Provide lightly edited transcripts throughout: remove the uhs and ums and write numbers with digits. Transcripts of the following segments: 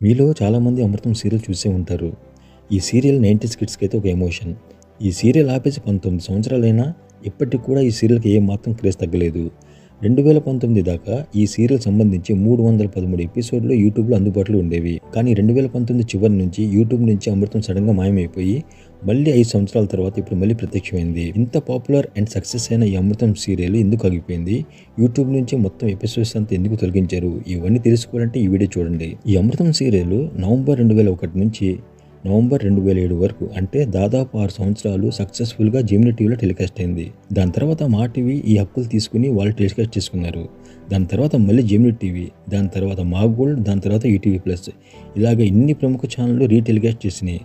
మీలో చాలామంది అమృతం సీరియల్ చూసే ఉంటారు. ఈ సీరియల్ 90s కిడ్స్‌కి అయితే ఒక ఎమోషన్. ఈ సీరియల్ ఆపేసి 19 సంవత్సరాలైనా ఇప్పటికి కూడా ఈ సీరియల్‌కి ఏమాత్రం క్రేజ్ తగ్గలేదు. 2019 దాకా ఈ సీరియల్ సంబంధించి 313 ఎపిసోడ్లు యూట్యూబ్‌లో అందుబాటులో ఉండేవి. కానీ 2019 చివరి నుంచి యూట్యూబ్ నుంచి అమృతం సడన్‌గా మాయమైపోయి మళ్ళీ 5 సంవత్సరాల తర్వాత ఇప్పుడు మళ్ళీ ప్రత్యక్షమైంది. ఇంత పాపులర్ అండ్ సక్సెస్ అయిన ఈ అమృతం సీరియల్ ఎందుకు ఆగిపోయింది? యూట్యూబ్ నుంచి మొత్తం ఎపిసోడ్స్ అంతా ఎందుకు తొలగించారు? ఇవన్నీ తెలుసుకోవాలంటే ఈ వీడియో చూడండి. ఈ అమృతం సీరియల్ నవంబర్ 2001 నుంచి నవంబర్ 2007 వరకు, అంటే దాదాపు 6 సంవత్సరాలు సక్సెస్ఫుల్గా జెమినీ టీవీలో టెలికాస్ట్ అయింది. దాని తర్వాత మా టీవీ ఈ హక్కులు తీసుకుని వాళ్ళు టెలికాస్ట్ చేసుకున్నారు. దాని తర్వాత మళ్ళీ జెమినీ టీవీ, దాని తర్వాత మా గోల్డ్, దాని తర్వాత ఈటీవీ ప్లస్, ఇలాగ ఇన్ని ప్రముఖ ఛానళ్ళు రీటెలికాస్ట్ చేసినాయి.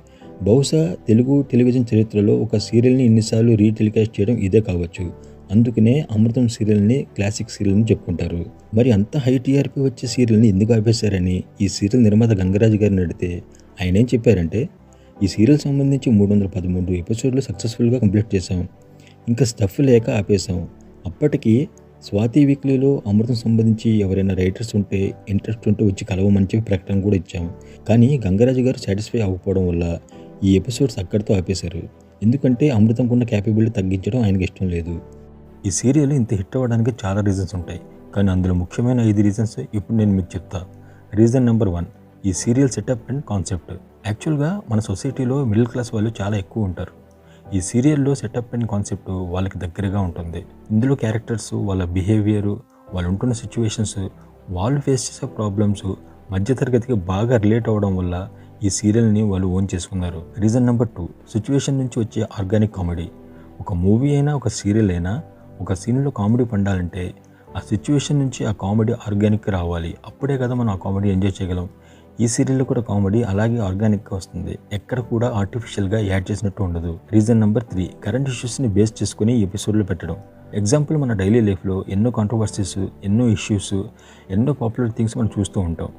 బహుశా తెలుగు టెలివిజన్ చరిత్రలో ఒక సీరియల్ని ఇన్నిసార్లు రీటెలికాస్ట్ చేయడం ఇదే కావచ్చు. అందుకనే అమృతం సీరియల్ని క్లాసిక్ సీరియల్ అని చెప్పుకుంటారు. మరి అంత హై టీఆర్పీ వచ్చే సీరియల్ని ఎందుకు ఆపేశారని ఈ సీరియల్ నిర్మాత గంగరాజు గారిని అడిగితే ఆయన ఏం చెప్పారంటే, ఈ సీరియల్ సంబంధించి 313 ఎపిసోడ్లు సక్సెస్ఫుల్గా కంప్లీట్ చేశాం, ఇంకా స్టఫ్ లేక ఆపేశాం. అప్పటికి స్వాతి వీక్లీలో అమృతం సంబంధించి ఎవరైనా రైటర్స్ ఉంటే ఇంట్రెస్ట్ ఉంటే వచ్చి కలవమని చెప్పి ప్రకటన కూడా ఇచ్చాం. కానీ గంగరాజు గారు సాటిస్ఫై అవ్వకపోవడం వల్ల ఈ ఎపిసోడ్స్ అక్కడితో ఆపేశారు. ఎందుకంటే అమృతంకున్న క్యాపబిలిటీ తగ్గించడం ఆయనకి ఇష్టం లేదు. ఈ సీరియల్ ఇంత హిట్ అవ్వడానికి చాలా రీజన్స్ ఉంటాయి, కానీ అందులో ముఖ్యమైన 5 రీజన్స్ ఇప్పుడు నేను మీకు చెప్తా. రీజన్ నెంబర్ 1, ఈ సీరియల్ సెటప్ అండ్ కాన్సెప్ట్. యాక్చువల్గా మన సొసైటీలో మిడిల్ క్లాస్ వాళ్ళు చాలా ఎక్కువ ఉంటారు. ఈ సీరియల్లో సెటప్ అండ్ కాన్సెప్ట్ వాళ్ళకి దగ్గరగా ఉంటుంది. ఇందులో క్యారెక్టర్స్, వాళ్ళ బిహేవియరు, వాళ్ళు ఉంటున్న సిచ్యువేషన్స్, వాళ్ళు ఫేస్ చేసే ప్రాబ్లమ్స్ మధ్యతరగతికి బాగా రిలేట్ అవ్వడం వల్ల ఈ సీరియల్ని వాళ్ళు ఓన్ చేసుకున్నారు. రీజన్ నెంబర్ 2, సిచ్యువేషన్ నుంచి వచ్చే ఆర్గానిక్ కామెడీ. ఒక మూవీ అయినా ఒక సీరియల్ అయినా ఒక సీన్లో కామెడీ పండాలంటే ఆ సిచ్యువేషన్ నుంచి ఆ కామెడీ ఆర్గానిక్గా రావాలి. అప్పుడే కదా మనం ఆ కామెడీ ఎంజాయ్ చేయగలం. ఈ సీరియల్లో కూడా కామెడీ అలాగే ఆర్గానిక్గా వస్తుంది, ఎక్కడ కూడా ఆర్టిఫిషియల్గా యాడ్ చేసినట్టు ఉండదు. రీజన్ నెంబర్ 3, కరెంట్ ఇష్యూస్ని బేస్ చేసుకుని ఎపిసోడ్లు పెట్టడం. ఎగ్జాంపుల్, మన డైలీ లైఫ్లో ఎన్నో కాంట్రవర్సీస్, ఎన్నో ఇష్యూస్, ఎన్నో పాపులర్ థింగ్స్ మనం చూస్తూ ఉంటాం.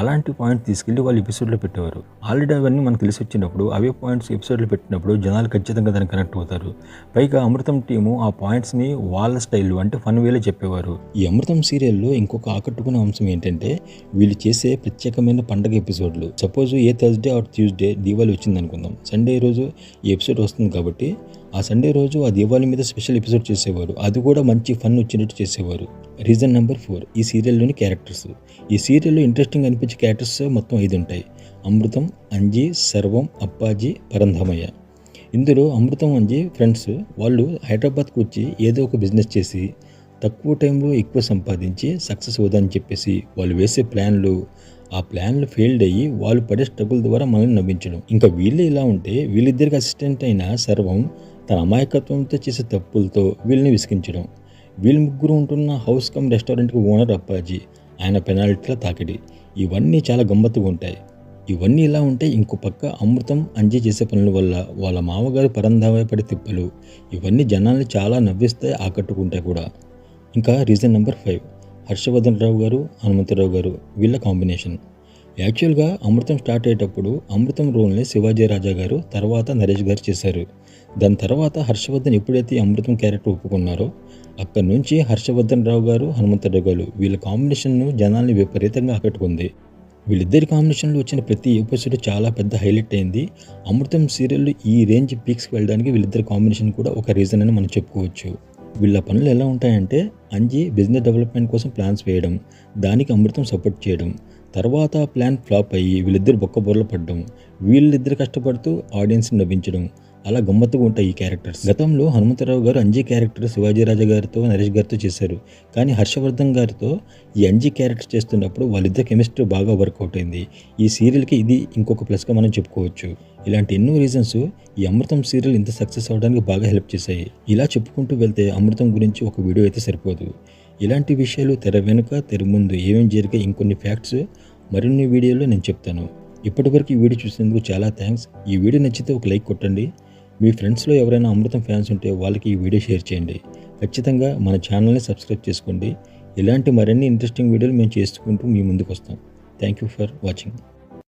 అలాంటి పాయింట్ తీసుకెళ్ళి వాళ్ళు ఎపిసోడ్లో పెట్టేవారు. ఆల్రెడీ అవన్నీ మనకు తెలిసి వచ్చినప్పుడు అవే పాయింట్స్ ఎపిసోడ్లో పెట్టినప్పుడు జనాలు ఖచ్చితంగా దానికి కనెక్ట్ అవుతారు. పైగా అమృతం టీము ఆ పాయింట్స్ని వాళ్ళ స్టైల్లో అంటే ఫన్ వేలో చెప్పేవారు. ఈ అమృతం సీరియల్లో ఇంకొక ఆకట్టుకునే అంశం ఏంటంటే వీళ్ళు చేసే ప్రత్యేకమైన పండగ ఎపిసోడ్లు. Suppose A Thursday or Tuesday Diwali వచ్చింది అనుకుందాం, సండే రోజు ఈ ఎపిసోడ్ వస్తుంది కాబట్టి ఆ సండే రోజు ఆ దీవాళి మీద స్పెషల్ ఎపిసోడ్ చేసేవారు. అది కూడా మంచి ఫన్ వచ్చినట్టు చేసేవారు. రీజన్ నెంబర్ 4, ఈ సీరియల్లోని క్యారెక్టర్స్. ఈ సీరియల్లో ఇంట్రెస్టింగ్ అనిపించే క్యారెక్టర్స్ మొత్తం 5 ఉంటాయి. అమృతం, అంజీ, సర్వం, అప్పాజీ, పరంధామయ్య. ఇందులో అమృతం, అంజీ ఫ్రెండ్స్. వాళ్ళు హైదరాబాద్కి వచ్చి ఏదో ఒక బిజినెస్ చేసి తక్కువ టైంలో ఎక్కువ సంపాదించి సక్సెస్ అవుదని చెప్పేసి వాళ్ళు వేసే ప్లాన్లు, ఆ ప్లాన్లు ఫెయిల్డ్ అయ్యి వాళ్ళు పడే స్ట్రగుల్ ద్వారా మనల్ని నవ్వించడం. ఇంకా వీళ్ళు ఇలా ఉంటే వీళ్ళిద్దరికి అసిస్టెంట్ అయిన సర్వం తన అమాయకత్వంతో చేసే తప్పులతో వీళ్ళని విసిగించడం. వీళ్ళు ముగ్గురు ఉంటున్న హౌస్ కమ్ రెస్టారెంట్కి ఓనర్ అప్పాజీ, ఆయన పెనాల్టీల తాకిడి. ఇవన్నీ చాలా గమ్మత్తుగా ఉంటాయి. ఇవన్నీ ఇలా ఉంటే ఇంకో పక్క అమృతం, అంజీ చేసే పనుల వల్ల వాళ్ళ మామగారు పరంధామయ్య పడే తిప్పలు, ఇవన్నీ జనాల్ని చాలా నవ్విస్తాయి, ఆకట్టుకుంటాయి కూడా. ఇంకా రీజన్ నెంబర్ 5, హర్షవర్ధన్ రావు గారు, హనుమంతరావు గారు, వీళ్ళ కాంబినేషన్. యాక్చువల్గా అమృతం స్టార్ట్ అయ్యేటప్పుడు అమృతం రోల్ని శివాజీ రాజా గారు, తర్వాత నరేష్ గారు చేశారు. దాని తర్వాత హర్షవర్ధన్ ఎప్పుడైతే అమృతం క్యారెక్టర్ ఒప్పుకున్నారో అక్కడి నుంచి హర్షవర్ధన్ రావు గారు, హనుమంతరావు గారు వీళ్ళ కాంబినేషన్ను జనాల్ని విపరీతంగా ఆకట్టుకుంది. వీళ్ళిద్దరి కాంబినేషన్లో వచ్చిన ప్రతి ఎపిసోడ్ చాలా పెద్ద హైలైట్ అయింది. అమృతం సీరియల్ ఈ రేంజ్ పీక్స్కి వెళ్ళడానికి వీళ్ళిద్దరి కాంబినేషన్ కూడా ఒక రీజన్ అని మనం చెప్పుకోవచ్చు. వీళ్ళ పనులు ఎలా ఉంటాయంటే, అంజీ బిజినెస్ డెవలప్మెంట్ కోసం ప్లాన్స్ వేయడం, దానికి అమృతం సపోర్ట్ చేయడం, తర్వాత ప్లాన్ ఫ్లాప్ అయ్యి వీళ్ళిద్దరు బొక్కబొర్రలు పడడం, వీళ్ళిద్దరు కష్టపడుతూ ఆడియన్స్ని నవ్వించడం, అలా గమ్మత్తుగా ఉంటాయి ఈ క్యారెక్టర్స్. గతంలో హనుమంతరావు గారు అంజీ క్యారెక్టర్ శివాజీ రాజా గారితో, నరేష్ గారితో చేశారు. కానీ హర్షవర్ధన్ గారితో ఈ అంజీ క్యారెక్టర్ చేస్తున్నప్పుడు వాళ్ళిద్దరు కెమిస్ట్రీ బాగా వర్కౌట్ అయింది. ఈ సీరియల్కి ఇది ఇంకొక ప్లస్గా మనం చెప్పుకోవచ్చు. ఇలాంటి ఎన్నో రీజన్స్ ఈ అమృతం సీరియల్ ఇంత సక్సెస్ అవ్వడానికి బాగా హెల్ప్ చేశాయి. ఇలా చెప్పుకుంటూ వెళ్తే అమృతం గురించి ఒక వీడియో అయితే సరిపోదు. ఇలాంటి విషయాలు తెర వెనుక, తెర ముందు ఏమేమి జరిగే ఇంకొన్ని ఫ్యాక్ట్స్ మరిన్ని వీడియోలో నేను చెప్తాను. ఇప్పటివరకు ఈ వీడియో చూసినందుకు చాలా థ్యాంక్స్. ఈ వీడియో నచ్చితే ఒక లైక్ కొట్టండి. మీ ఫ్రెండ్స్లో ఎవరైనా అమృతం ఫ్యాన్స్ ఉంటే వాళ్ళకి ఈ వీడియో షేర్ చేయండి. ఖచ్చితంగా మన ఛానల్ని సబ్స్క్రైబ్ చేసుకోండి. ఇలాంటి మరిన్ని ఇంట్రెస్టింగ్ వీడియోలు మేము చేసుకుంటూ మీ ముందుకు వస్తాం. Thank you for watching.